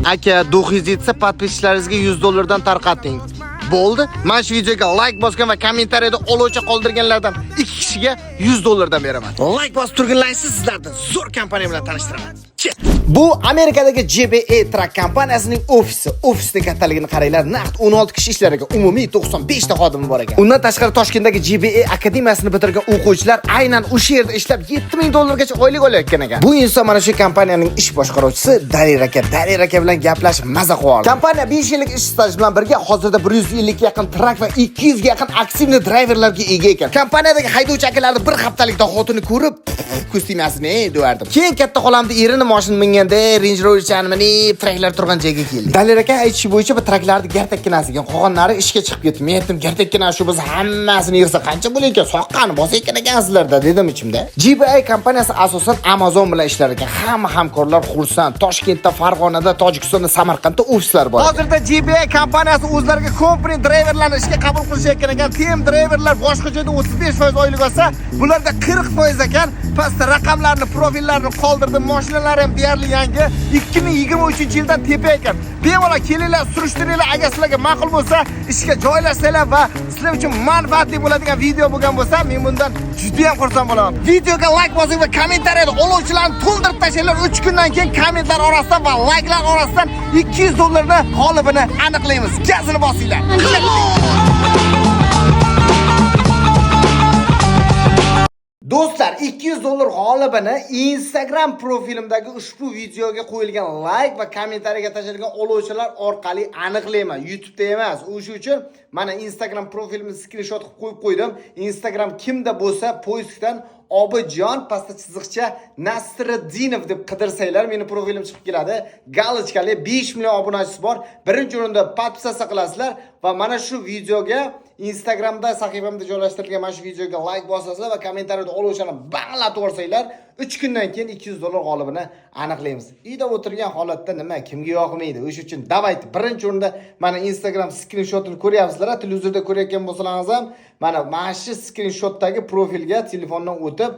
Aka, 907 sa podpischilaringizga $100 dan tarqating. Bo'ldi. Mana shu videoga like bosgan va kommentariyada oluvchi qoldirganlardan 2 kishiga $100 dan beraman. Like bosib turganlaringiz sizlarni zo'r kompaniya bilan tanishtiraman. Bu Amerikadagi JBA Truck kompaniyasining ofisi. Ofisning kattaligini qaranglar. Naqd 16 kishi ishlar ekan. Umumiy 95 ta xodimi bor ekan. Undan tashqari Toshkentdagi JBA akademiyasini bitirgan o'quvchilar aynan o'sha yerda ishlab $7000 gacha oylik olayotgan ekan. Bu inson mana shu kompaniyaning ish boshqaruvchisi Dalir aka bilan gaplashib maza qilib oldi. Kompaniya 5 yillik ish staji bilan birga hozirda 150 ga yaqin trak va 200 ga yaqin aktivni driverlarga ega ekan. Kompaniyadagi haydovchi akalarni bir haftalik dohotini ko'rib, kostyumasini devardim. Keyin katta xolamda erini mashina minganda Range Rover chanmini traklar turgan joyga keldik. Dalir aka aytishi bo'yicha bu traklarni gartakkinasiga, qolganlari ishga chiqib ketdi. Men aytdim, gartakkina shu biz hammasini yig'sa qancha bo'lar ekan? Soqqani bosayotgan ekansizlarda dedim ichimda. JBA kompaniyasi asosan Amazon bilan ishlar ekan. Hamma hamkorlar xursand. Toshkentda, Farg'onada, Tojikistonda, Samarqandda ofislar bor. Hozirda JBA kompaniyasi o'zlariga company driverlarni ishga qabul qilishayotgan ekan. Team driverlar boshqa joyda 35% oylik olsa, bularda 40% ekan. Pastda raqamlarni, profillarni qoldirdim. Mashinalar ham deyarli yangi. 2023-yildan tepa ekan. Bemalol kelinglar, surishtiringlar, agar sizlarga ma'qul bo'lsa, ishga joylashsanglar va sizlar uchun manfaatli bo'ladigan video bo'lgan bo'lsa, men bundan juda ham xursand bo'laman. Videoga like bosing va kommentariyada oluvchilarni to'ldirib tashlanglar. 3 kundan keyin kommentlar orasidan va likelar orasidan $200 ni g'olibini aniqlaymiz. Gazini bosinglar. Do'stlar, $200 g'olibini Instagram profilimdagi ushbu videoga qo'yilgan like va kommentariyaga tashlangan oluvchilar orqali aniqlayman. YouTube'da emas. O'sha uchun mana Instagram profilimni screenshot qilib qo'yib qo'ydim. Instagram kimda bo'lsa, poiskdan Obijon pastda chiziqcha Nasriddinov deb qidirsanglar meni profilim chiqib keladi. Galochkali 5 million obunachisi bor. Birinchi o'rinda podpisatsiya qilasizlar va mana shu videoga Instagramda sahifamda joylashtirilgan mana shu videoga like bosasizlar va kommentariyada oluvchilarni banglatib yuborsanglar, 3 kundan keyin $200 g'olibini aniqlaymiz. Uyda o'tirgan holatda nima kimga yoqmaydi? O'sha uchun davayt birinchi o'rinda mana Instagram screenshotini ko'ryapsizlar. Televizorda ko'rayotgan bo'lsangiz ham mana shu screenshotdagi profilga telefondan o'tib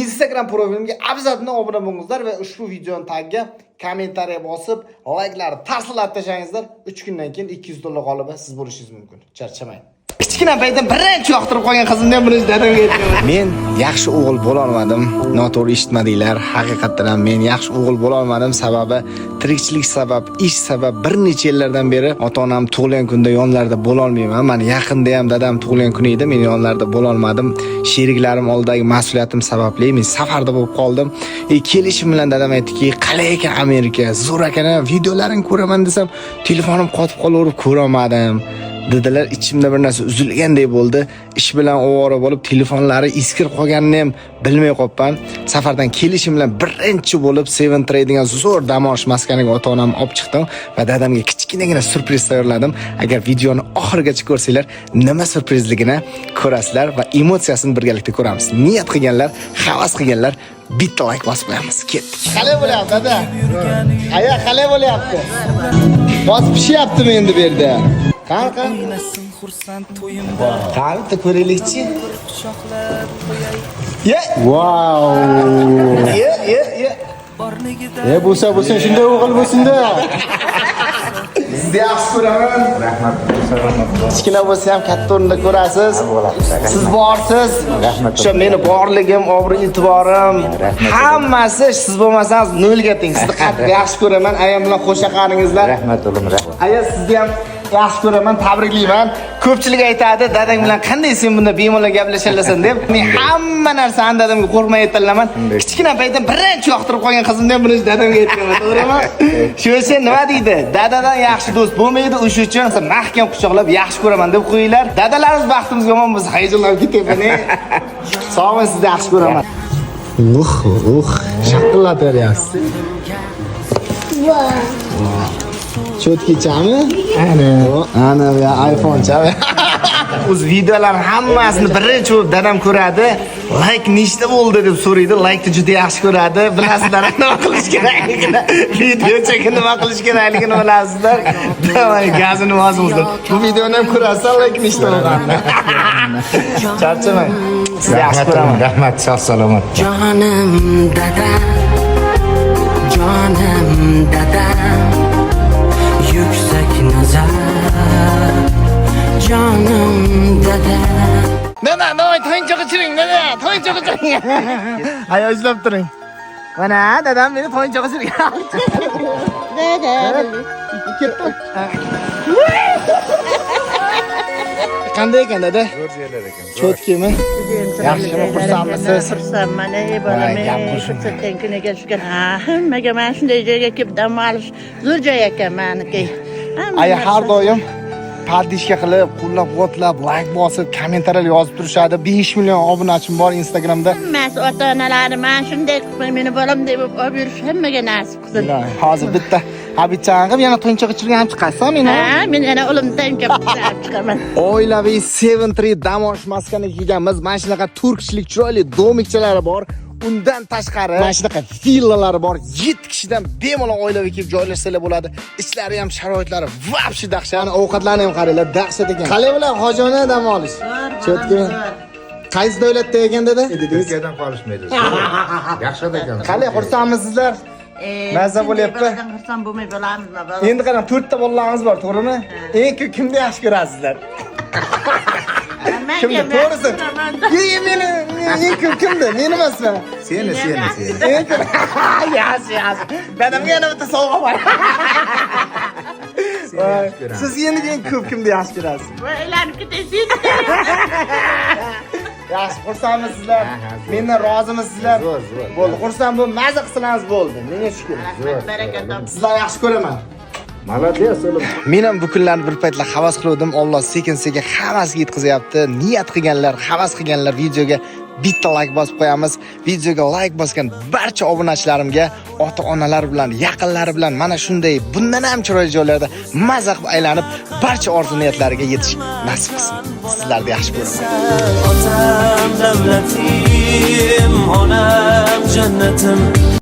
Instagram profilimga abzatni obuna bo'lingizlar va ushbu videoni tagiga kommentariya bosib, like'larni tashlab tashlayingizlar. 3 kundan keyin $200 g'olibi siz bo'lishingiz mumkin. Charchamang. Kichkina paytda birinchi yoqtirib qolgan qizimdan birinchi dadamga aytdim. Men yaxshi o'g'il bo'la olmadim. Noto'g'ri eshitmadinglar. Haqiqatan ham men yaxshi o'g'il bo'la olmadim. Sababi tirikchilik sabab, ish sabab bir necha yillardan beri ota-onam tug'ilgan kunda yonlarida bo'la olmayman. Men yaqinda ham dadam tug'ilgan kuni edi, men yonlarida bo'la olmadim. Sheriklarim oldidagi mas'uliyatim sababli men safarda bo'lib qoldim. Kelishim bilan dadam aytdiki, "Qalay ekan Amerika, zo'r ekan, videolaring ko'raman" desam, telefonim qotib qolaverib ko'ra olmadim. Dedilar, ichimda bir narsa uzilgandek bo'ldi. Ish bilan ovora bo'lib, telefonlari eskirib qolganini ham bilmay qolibman. Safardan kelishim bilan birinchi bo'lib Seven Trading zo'r dam olish maskaniga ota-onam olib chiqdim va dadamga kichkinagina surpriz tayyorladim. Agar videoni oxirigacha ko'rsanglar, nima surprizligini ko'rasizlar va emotsiyasini birgalikda ko'ramiz. Niyat qilganlar, havas qilganlar bitta like bosib qo'yamiz. Ketdik. Qalay bo'lyapti, dada? Aya, qalay bo'lyapti? Bosib pishyaptimi endi bu yerda? Qanaqa? Qanaqa ko'raylikchi? Wow! Bo'lsa shunday o'g'il bo'lsin-da. Sizni yaxshi ko'raman. Rahmat. Kichkina bo'lsa ham katta o'rinda ko'rasiz. Siz borsiz. Rahmat. O'sha meni borligim, obro'-e'tiborim, hammasi siz bo'lmasangiz nolga teng. Sizni qattiq yaxshi ko'raman. Ayam bilan qo'shaqaningizlar. Rahmat o'g'lim, rahmat. Aya sizni ham yaxshi ko'raman, tabriklayman. Ko'pchilik aytadi, dadang bilan qanday sen bunda bemalol gaplashasan deb. Men hamma narsani dadamga qo'rqmay aytaman. Kichkina paytda birinchi yoqtirib qolgan qizimdan birinchi dadamga aytaman, to'g'rimi? Shu uchun nima deydi? Dadadan yaxshi do'st bo'lmaydi, o'sha uchun mahkam quchoqlab yaxshi ko'raman deb qo'yinglar. Dadalarimiz baxtimiz yomon bo'lsa, hayajonlanib ketyapman. Sog' bo'ling, sizni yaxshi ko'raman. Shaqillab beryapsiz. Cho'tkichami? Ana ya iPhone chami. O'z videolar hammasini birinchi bo'lib dadam ko'radi. Like nechta bo'ldi deb so'raydi. Like ni juda yaxshi ko'radi. Bilasizlar nima qilish kerakligini. Video chekib nima qilish kerakligini bilasizlar. Davay gazini bosingizlar. Bu videoni ham ko'rasiz, like nechta bo'lganini. Charchamang. Sizni yaxshi ko'raman. Rahmat, sog' salomat. Jonim dadam. Canım dede. Dada, davay to'yinchoq ichiring, dada, to'yinchoq ichiring. Ayo, izlab turing. Mana dadam meni to'yinchoq ichirgan. Dada. Ketdi. Qanday ekan dada? Zo'r joylar ekan. Cho'tkimi? Yaxshimi, xursandmisiz? Xursandman, bolam. Ko'rsatgan kuniga tushgan. Hammaga mana shunday joyga kelib dam olish zo'r joy ekan meniki. Ay har doim podishka qilib, qo'llab-quvvatlab, like bosib, kommentariyalar yozib turishadi. 5 million obunachim bor Instagramda. Hammasi ota-onalari mana shunday meni bolam deb olib yurish hammaga nasib qilsin. Hozir bitta habitchan qilib yana to'yinchoq ichirgan ham chiqasan meni. Ha, men yana o'limdan chiqarib chiqaman. Oilaviy 7-3 dam olish maskaniga kelganmiz. Mana shunaqa turkchilik chiroyli domikchalari bor. Undan tashqari mana shunaqa villalari bor. 7 kishidan bemalol oilaviy kelib joylashsalar bo'ladi. Ichlari ham sharoitlari vobshi dahshat. Ovqatlarni ham qaranglar, dahshat ekan. Qalay bilan hojona dam olish. Cho'tka. Qaysi davlatda ekan dada? Turkiyadan qolishmaydi. Yaxshi ekan. Qalay xursandmisizlar? Mazza bo'lyapti. Xursand bo'lmay bo'lamizmi, bolam? Endi qarang, 4 ta bolalarimiz bor, to'g'rimi? Eng ko'p kimni yaxshi ko'rasizlar? Kimni? To'g'risi. Meni eng ko'p kimni? Meni emasmi? Seni. Eng ko'p. Yaxshi. Dadamga yana bitta sovg'a bor. Siz endi eng ko'p kimni yaxshi ko'rasiz? Bo'ylanib ketasiz. Yaxshi, xursandmisizlar? Mendan rozimisizlar? Zo'r. Bo'ldi, xursand bo'lib, mazza qilsangiz bo'ldi. Menga shukur. Baraka top. Sizlarni yaxshi ko'raman. Молодец, oğlum. Men ham bu kunlarni bir paytlar havas qildim. Alloh sekin-sekin hammasiga yetkazyapti. Niyat qilganlar, havas qilganlar videoga bitta like bosib qo'yamiz. Videoga like bosgan barcha obunachilarimga, ota-onalar bilan, yaqinlari bilan mana shunday bundan ham chiroyli joylarda mazza qilib aylanib, barcha orzu-niyatlariga yetish nasib qilsin. Sizlarni yaxshi ko'raman. Otam davlatim, onam jannatim.